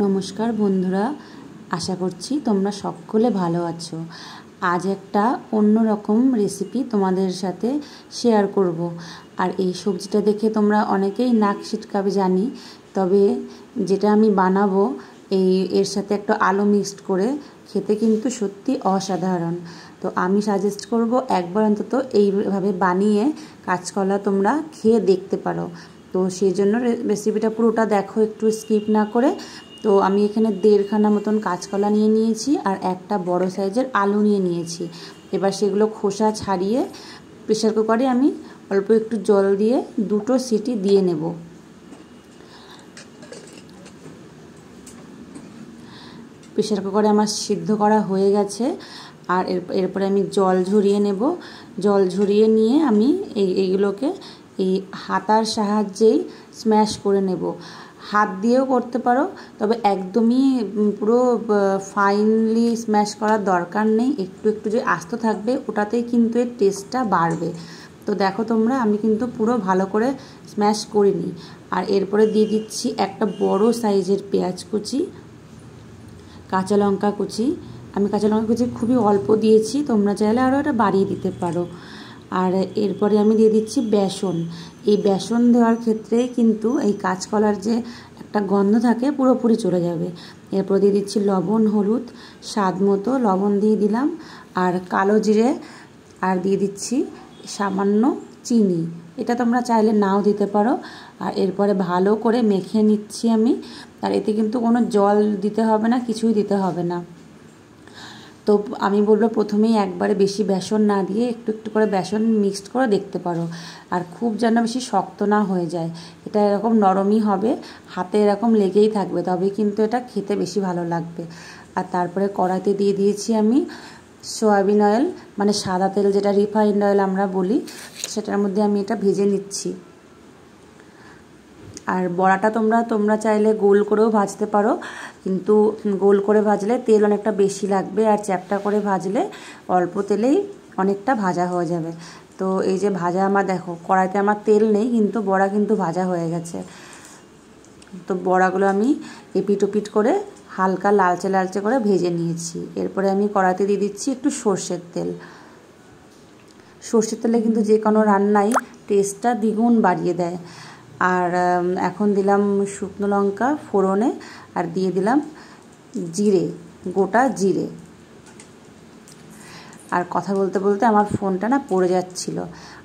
নমস্কার বন্ধুরা, আশা করছি তোমরা সকলে ভালো আছো। আজ একটা অন্যরকম রেসিপি তোমাদের সাথে শেয়ার করব। আর এই সবজিটা দেখে তোমরা অনেকেই নাক ছিটকাবে জানি, তবে যেটা আমি বানাবো এর সাথে একটা আলু মিক্সড করে খেতে কিন্তু সত্যি অসাধারণ। তো আমি সাজেস্ট করব একবার অন্তত এইভাবে বানিয়ে কাঁচকলা তোমরা খেয়ে দেখতে পারো। তো সেই জন্য রেসিপিটা পুরোটা দেখো, একটু স্কিপ না করে। তো আমি এখানে 1.5 খানা মতন কাঁচকলা নিয়ে নিয়েছি আর একটা বড় সাইজের আলু নিয়ে নিয়েছি। এবার সেগুলো খোসা ছাড়িয়ে প্রেসার কুকারে আমি অল্প একটু জল দিয়ে 2টো সিটি দিয়ে নেব। প্রেসার কুকারে আমার সিদ্ধ করা হয়ে গেছে। আর এরপরে আমি জল ঝরিয়ে নেব। জল ঝরিয়ে নিয়ে আমি এইগুলোকে এই হাতার সাহায্যেই স্ম্যাশ করে নেব। হাত দিয়েও করতে পারো, তবে একদমই পুরো ফাইনলি স্ম্যাশ করার দরকার নেই। একটু একটু যে আস্ত থাকবে ওটাতেই কিন্তু এর টেস্টটা বাড়বে। তো দেখো তোমরা, আমি কিন্তু পুরো ভালো করে স্ম্যাশ করিনি। আর এরপরে দিয়ে দিচ্ছি একটা বড় সাইজের পেঁয়াজ কুচি, কাঁচা লঙ্কা কুচি। আমি কাঁচা লঙ্কা কুচি খুবই অল্প দিয়েছি, তোমরা চাইলে আরও এটা বাড়িয়ে দিতে পারো। আর এরপরে আমি দিয়ে দিচ্ছি বেসন। এই বেসন দেওয়ার ক্ষেত্রে কিন্তু এই কাঁচকলার যে একটা গন্ধ থাকে পুরোপুরি চলে যাবে। এরপর দিয়ে দিচ্ছি লবণ, হলুদ, স্বাদ মতো লবণ দিয়ে দিলাম, আর কালো জিরে, আর দিয়ে দিচ্ছি সামান্য চিনি। এটা তোমরা চাইলে নাও দিতে পারো। আর এরপরে ভালো করে মেখে নিচ্ছি আমি। আর এতে কিন্তু কোনো জল দিতে হবে না, কিছুই দিতে হবে না। তো আমি বলবো প্রথমেই একবারে বেশি বেসন না দিয়ে একটু একটু করে বেসন মিক্সড করে দেখতে পারো। আর খুব যেন বেশি শক্ত না হয়ে যায়, এটা এরকম নরমই হবে, হাতে এরকম লেগেই থাকবে, তবে কিন্তু এটা খেতে বেশি ভালো লাগবে। আর তারপরে কড়াইতে দিয়ে দিয়েছি আমি সয়াবিন অয়েল, মানে সাদা তেল, যেটা রিফাইন্ড অয়েল আমরা বলি, সেটার মধ্যে আমি এটা ভেজে নিচ্ছি। আর বড়াটা তোমরা চাইলে গোল করেও ভাজতে পারো, কিন্তু গোল করে ভাজলে তেল অনেকটা বেশি লাগবে, আর চ্যাপটা করে ভাজলে অল্প তেলেই অনেকটা ভাজা হয়ে যাবে। তো এই যে ভাজা, আমার দেখো কড়াইতে আমার তেল নেই, কিন্তু বড়া কিন্তু ভাজা হয়ে গেছে। তো বড়াগুলো আমি এপিট ওপিট করে হালকা লালচে লালচে করে ভেজে নিয়েছি। এরপরে আমি কড়াইতে দিয়ে দিচ্ছি একটু সর্ষের তেল। সর্ষের তেলে কিন্তু যে কোনো রান্নাই টেস্টটা দ্বিগুণ বাড়িয়ে দেয়। আর এখন দিলাম শুকনো লঙ্কা ফোড়নে, আর দিয়ে দিলাম জিরে, গোটা জিরে। আর কথা বলতে বলতে আমার ফোনটা না পড়ে যাচ্ছিল,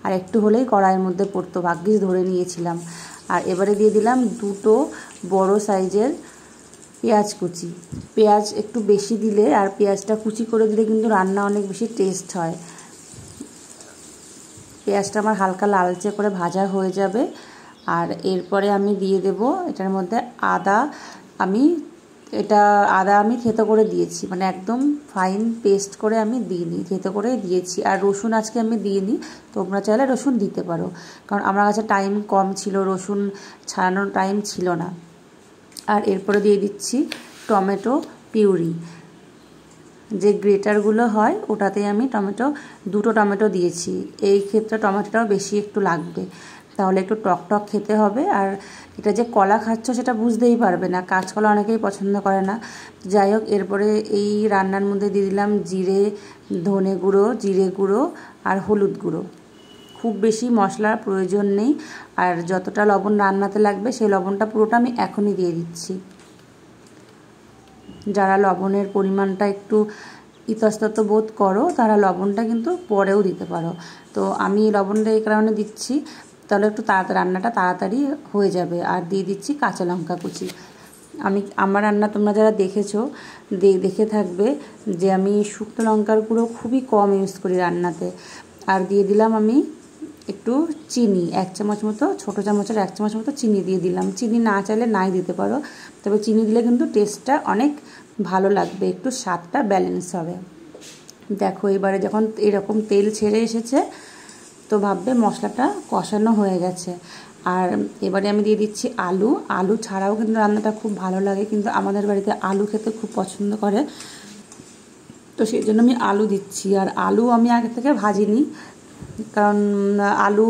আর একটু হলেই কড়াইয়ের মধ্যে পড়তো, ভাগ্যিস ধরে নিয়েছিলাম। আর এবারে দিয়ে দিলাম 2টো বড় সাইজের পেঁয়াজ কুচি। পেঁয়াজ একটু বেশি দিলে, আর পেঁয়াজটা কুচি করে দিলে কিন্তু রান্না অনেক বেশি টেস্ট হয়। পেঁয়াজটা আমার হালকা লালচে করে ভাজা হয়ে যাবে। আর এরপরে আমি দিয়ে দেব এটার মধ্যে আদা। আদা আমি থেতো করে দিয়েছি, মানে একদম ফাইন পেস্ট করে আমি দিইনি, থেতো করে দিয়েছি। আর রসুন আজকে আমি দিইনি, তোমরা চাইলে রসুন দিতে পারো, কারণ আমার কাছে টাইম কম ছিল, রসুন ছাড়ানোর টাইম ছিল না। আর এরপরে দিয়ে দিচ্ছি টমেটো পিউরি, যে গ্রেটারগুলো হয় ওটাতে আমি 2টো টমেটো দিয়েছি। এই ক্ষেত্রে টমেটোটাও বেশি একটু লাগবে, তাহলে একটু টক টক খেতে হবে। আর এটা যে কলা খাচ্ছ সেটা বুঝতেই পারবে না, কাঁচকলা অনেকেই পছন্দ করে না। যাই হোক, এরপরে এই রান্নার মধ্যে দিয়ে দিলাম জিরে, ধনে গুঁড়ো, জিরে গুঁড়ো আর হলুদ গুঁড়ো। খুব বেশি মশলার প্রয়োজন নেই। আর যতটা লবণ রান্নাতে লাগবে সেই লবণটা পুরোটা আমি এখনই দিয়ে দিচ্ছি। যারা লবণের পরিমাণটা একটু ইতস্তত বোধ করো তারা লবণটা কিন্তু পরেও দিতে পারো। তো আমি লবণটা এই কারণে দিচ্ছি, তাহলে একটু রান্নাটা তাড়াতাড়ি হয়ে যাবে। আর দিয়ে দিচ্ছি কাঁচা লঙ্কা কুচি। আমার রান্না তোমরা যারা দেখেছো দেখে থাকবে যে আমি শুকনো লঙ্কার গুঁড়ো খুবই কম ইউজ করি রান্নাতে। আর দিয়ে দিলাম আমি একটু চিনি, 1 চামচ মতো, ছোটো চামচের 1 চামচ মতো চিনি দিয়ে দিলাম। চিনি না চাইলে নাই দিতে পারো, তবে চিনি দিলে কিন্তু টেস্টটা অনেক ভালো লাগবে, একটু স্বাদটা ব্যালেন্স হবে। দেখো এবারে যখন এরকম তেল ছেড়ে এসেছে, তো ভাববে মশলাটা কষানো হয়ে গেছে। আর এবারে আমি দিয়ে দিচ্ছি আলু। আলু ছাড়াও কিন্তু রান্নাটা খুব ভালো লাগে, কিন্তু আমাদের বাড়িতে আলু খেতে খুব পছন্দ করে, তো সেই জন্য আমি আলু দিচ্ছি। আর আলু আমি আগে থেকে ভাজিনি, কারণ আলু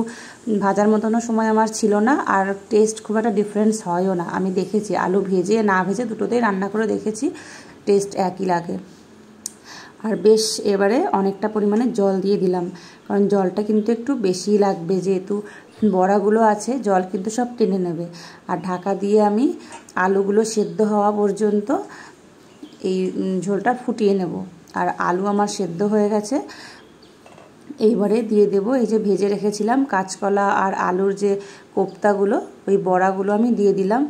ভাজার মতনও সময় আমার ছিল না, আর টেস্ট খুব একটা ডিফারেন্স হয়ও না। আমি দেখেছি আলু ভেজে না ভেজে দুটোতেই রান্না করে দেখেছি, টেস্ট একই লাগে। আর বেশ এবারে অনেকটা পরিমাণে জল দিয়ে দিলাম, কারণ জলটা কিন্তু একটু বেশিই লাগবে, যেহেতু বড়াগুলো আছে জল কিন্তু সব টেনে নেবে। আর ঢাকা দিয়ে আমি আলুগুলো সেদ্ধ হওয়া পর্যন্ত এই ঝোলটা ফুটিয়ে নেব। আর আলু আমার সেদ্ধ হয়ে গেছে। এইবারে দিয়ে দেব এই যে ভেজে রেখেছিলাম কাঁচকলা আর আলুর যে কোপ্তাগুলো, ওই বড়াগুলো আমি দিয়ে দিলাম।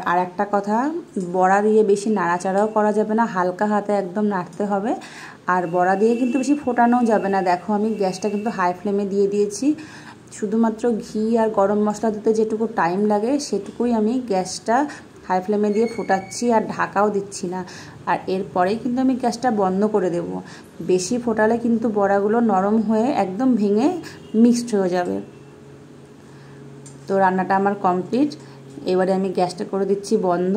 আর একটা কথা, বড়া দিয়ে বেশি নাড়াচাড়াও করা যাবে না, হালকা হাতে একদম নাড়তে হবে। আর বড়া দিয়ে কিন্তু বেশি ফোটানোও যাবে না। দেখো আমি গ্যাসটা কিন্তু হাই ফ্লেমে দিয়ে দিয়েছি। শুধুমাত্র ঘি আর গরম মশলা দিতে যেটুকু টাইম লাগে সেটুকুই আমি গ্যাসটা হাই ফ্লেমে দিয়ে ফোটাচ্ছি, আর ঢাকাও দিচ্ছি না। আর এরপরেই কিন্তু আমি গ্যাসটা বন্ধ করে দেব। বেশি ফোটালে কিন্তু বড়াগুলো নরম হয়ে একদম ভেঙে মিক্সড হয়ে যাবে। তো রান্নাটা আমার কমপ্লিট। এবারে আমি গ্যাসটা করে দিচ্ছি বন্ধ।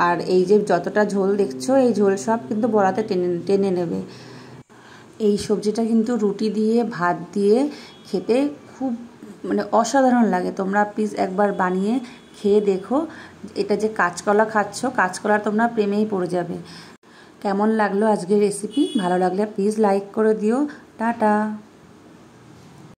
আর এই যে যতটা ঝোল দেখছো, এই ঝোল সব কিন্তু বড়াতে টেনে নেবে। এই সবজিটা কিন্তু রুটি দিয়ে ভাত দিয়ে খেতে খুব অসাধারণ লাগে। তোমরা প্লিজ একবার বানিয়ে খেয়ে দেখো। এটা যে কাঁচকলা খাচ্ছ, কাঁচকলার তোমরা প্রেমেই পড়ে যাবে। কেমন লাগলো আজকের রেসিপি? ভালো লাগলে প্লিজ লাইক করে দিও। টাটা।